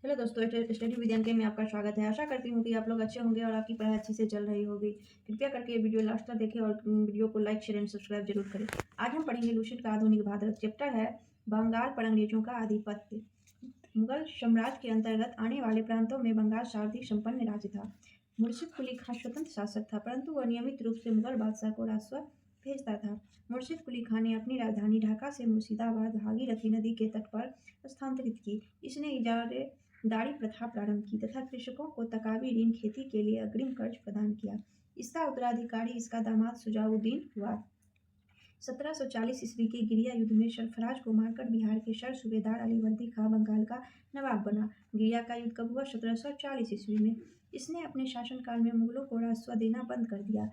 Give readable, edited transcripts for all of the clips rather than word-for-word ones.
Hello दोस्तों, study विज्ञान के में आपका स्वागत है। आशा करती हूँ कि आप लोग अच्छे होंगे और आपकी पढ़ाई अच्छी से चल रही होगी। कृपया करके ये वीडियो लास्ट तक देखें और वीडियो को लाइक शेयर एंड सब्सक्राइब जरूर करें। आज हम पढ़ेंगे लूसेंट का आधुनिक भारत। चैप्टर है बंगाल पर अंग्रेजों का आधिपत्य। मुगल साम्राज्य के अंतर्गत आने वाले प्रांतों में बंगाल सर्वाधिक संपन्न राज्य था। मुर्शिद कुली खान स्वतंत्र शासक था, परंतु वह नियमित रूप से मुगल बादशाह को राजस्व भेजता था। मुर्शिद कुली खान ने अपनी राजधानी ढाका से मुर्शिदाबाद भागीरथी नदी के तट पर स्थानांतरित की। इसने दारी प्रथा प्रारंभ की तथा कृषकों को तकावी ऋण खेती के लिए अग्रिम कर्ज प्रदान किया। इसका उत्तराधिकारी इसका दामाद सुजाउद्दीन हुआ। 1740 ईस्वी के गिरिया युद्ध में सरफराज को मारकर बिहार के सर सूबेदार अलीवर्दी खां बंगाल का नवाब बना। गिरिया का युद्ध कब हुआ? 1740 ईस्वी में। इसने अपने शासनकाल में मुगलों को राजस्व देना बंद कर दिया।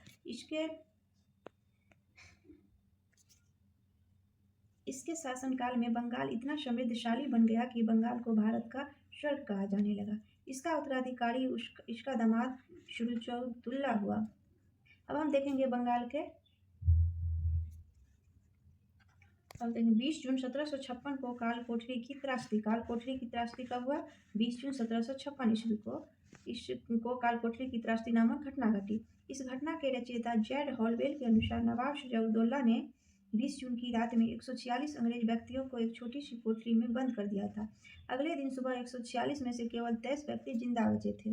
इसके शासनकाल में बंगाल इतना समृद्धशाली बन गया कि बंगाल को भारत का स्वर्ग कहा जाने लगा। इसका उत्तराधिकारी इसका दामाद शुरुचौदुल्ला हुआ। अब हम देखेंगे बंगाल के 20 जून 1756 को काल कोठरी की त्रासदी। काल कोठरी की त्रासदी कब हुआ? 20 जून 1756 ईस्वी को काल कोठरी की त्रासदी नामक घटना घटी। इस घटना के रचयिता जेड हॉलवेल के अनुसार नवाब शुजाउद्दौला ने 20 जून की रात में 146 अंग्रेज व्यक्तियों को एक छोटी सी कोठरी में बंद कर दिया था। अगले दिन सुबह 146 में से केवल 23 व्यक्ति जिंदा बचे थे।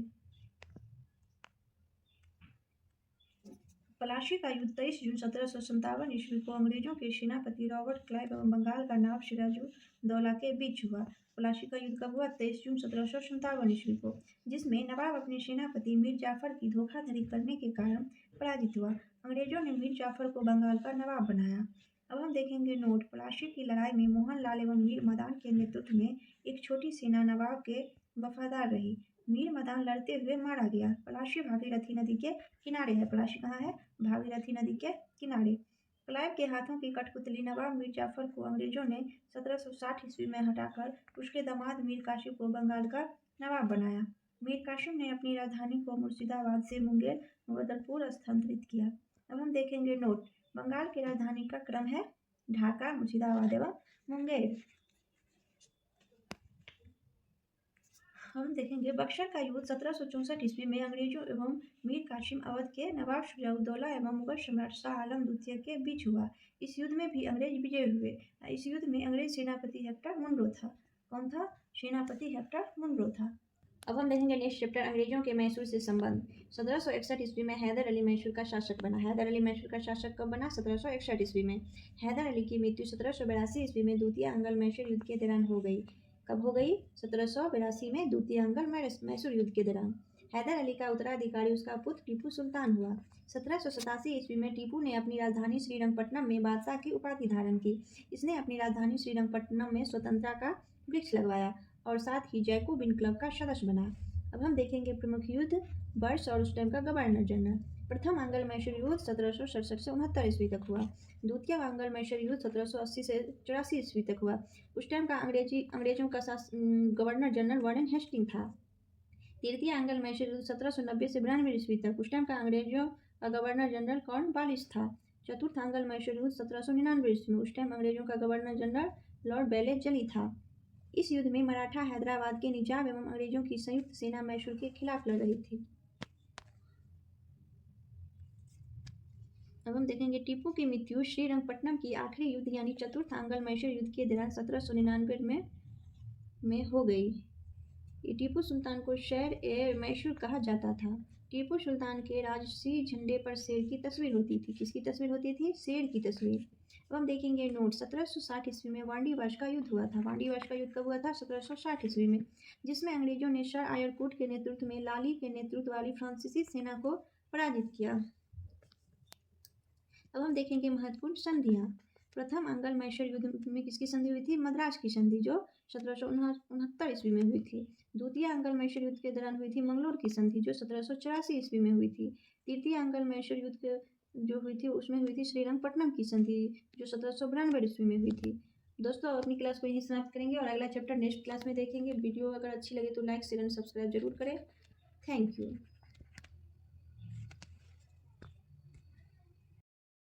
पलाशी का युद्ध 23 जून 1757 ईस्वी को अंग्रेजों के सेनापति रॉबर्ट क्लाइव एवं बंगाल का नवाब सिराजुद्दौला के बीच हुआ। पलाशी का युद्ध कब हुआ? 23 जून 1757 ईस्वी को, जिसमें नवाब अपने सेनापति मीर जाफर की धोखाधड़ी करने के कारण पराजित हुआ। अंग्रेजों ने मीर जाफर को बंगाल का नवाब बनाया। अब हम देखेंगे नोट। पलाशी की लड़ाई में मोहनलाल एवं मीर मदान के नेतृत्व में एक छोटी सेना नवाब के वफादार रही। मीर मदान लड़ते हुए मारा गया। पलाशी भागीरथी नदी के किनारे है। पलाशी कहाँ है? भागीरथी नदी के किनारे। क्लाइव के हाथों की कठपुतली नवाब मीर जाफर को अंग्रेजों ने 1760 ईस्वी में हटाकर उसके दामाद मीर कासिम को बंगाल का नवाब बनाया। मीर कासिम ने अपनी राजधानी को मुर्शिदाबाद से मुंगेर मुगदलपुर स्थानांतरित किया। अब हम देखेंगे नोट। बंगाल की राजधानी का क्रम है ढाका, मुर्शिदाबाद एवं मुंगेर। हम देखेंगे बक्सर का युद्ध 1764 ईस्वी में अंग्रेजों एवं मीर कासिम अवध के नवाब शुजाउद्दौला एवं मुगल सम्राट शाह आलम द्वितीय के बीच हुआ। इस युद्ध में भी अंग्रेज विजयी हुए। इस युद्ध में अंग्रेज सेनापति हेक्टर मुनरो था। कौन था? सेनापति हेक्टर मुनरो था। अब हम देखेंगे नेक्स्ट चैप्टर, अंग्रेजों के मैसूर से संबंध। 1761 ईस्वी में हैदर अली मैसूर का शासक बना। हैदर अली मैसूर का शासक कब बना? 1761 ईस्वी में। हैदर अली की मृत्यु 1782 ईस्वी में द्वितीय अंगल मैसूर युद्ध के दौरान हो गई। कब हो गई? 1782 में द्वितीय अंगल मैसूर युद्ध के दौरान। हैदर अली का उत्तराधिकारी उसका पुत्र टीपू सुल्तान हुआ। 1787 ईस्वी में टीपू ने अपनी राजधानी श्रीरंगपट्टनम में बादशाह की उपाधि धारण की। इसने अपनी राजधानी श्रीरंगपट्टनम में स्वतंत्रता का वृक्ष लगवाया और साथ ही जैकोबिन क्लब का सदस्य बना। अब हम देखेंगे प्रमुख युद्ध वर्ष और उस टाइम का गवर्नर जनरल। प्रथम आंग्ल मैसूर युद्ध 1767 से 69 ईस्वी तक हुआ। द्वितीय आंग्ल मैसूर युद्ध 1780 से 84 ईस्वी तक हुआ। उस टाइम का अंग्रेजों का गवर्नर जनरल वारेन हेस्टिंग था। तृतीय आंग्ल मैसूर युद्ध 1790 से 92 ईस्वी तक। उस टाइम का अंग्रेजों का गवर्नर जनरल कॉर्नवालिस था। चतुर्थ आंग्ल मैसूर युद्ध 1799 ईस्वी में। उस टाइम अंग्रेजों का गवर्नर जनरल लॉर्ड बेलेजली था। इस युद्ध में मराठा हैदराबाद के निजाम एवं अंग्रेजों की संयुक्त सेना मैसूर के खिलाफ लड़ रही थी। अब हम देखेंगे टीपू की मृत्यु श्रीरंगपट्टनम की आखिरी युद्ध यानी चतुर्थ आंग्ल मैसूर युद्ध के दौरान 1799 में हो गई। टीपू सुल्तान को शेर ए मैसूर कहा जाता था। टीपू सुल्तान के राजसी झंडे पर शेर की तस्वीर होती थी। किसकी तस्वीर होती थी? शेर की तस्वीर। अब हम देखेंगे नोट। 1760 ईस्वी में वांडीवाश का युद्ध हुआ था। वांडीवाश का युद्ध कब हुआ था? 1760 ईस्वी में, जिसमें अंग्रेजों ने सर आयरकूट के नेतृत्व में लाली के नेतृत्व वाली फ्रांसीसी सेना को पराजित किया। अब हम देखेंगे महत्वपूर्ण संधियां। प्रथम आंग्ल मैसूर युद्ध में किसकी संधि हुई थी? मद्रास की संधि, जो 1769 ईस्वी में हुई थी। द्वितीय आंग्ल मैसूर युद्ध के दौरान हुई थी मंगलोर की संधि, जो 1784 ईस्वी में हुई थी। तृतीय आंग्ल मैसूर युद्ध के जो हुई थी उसमें हुई थी श्रीरंगपट्टनम की संधि, जो 1792 ईस्वी में हुई थी। दोस्तों, अब अपनी क्लास को यहीं समाप्त करेंगे और अगला चैप्टर नेक्स्ट क्लास में देखेंगे। वीडियो अगर अच्छी लगे तो लाइक शेयर एंड सब्सक्राइब जरूर करें। Thank you.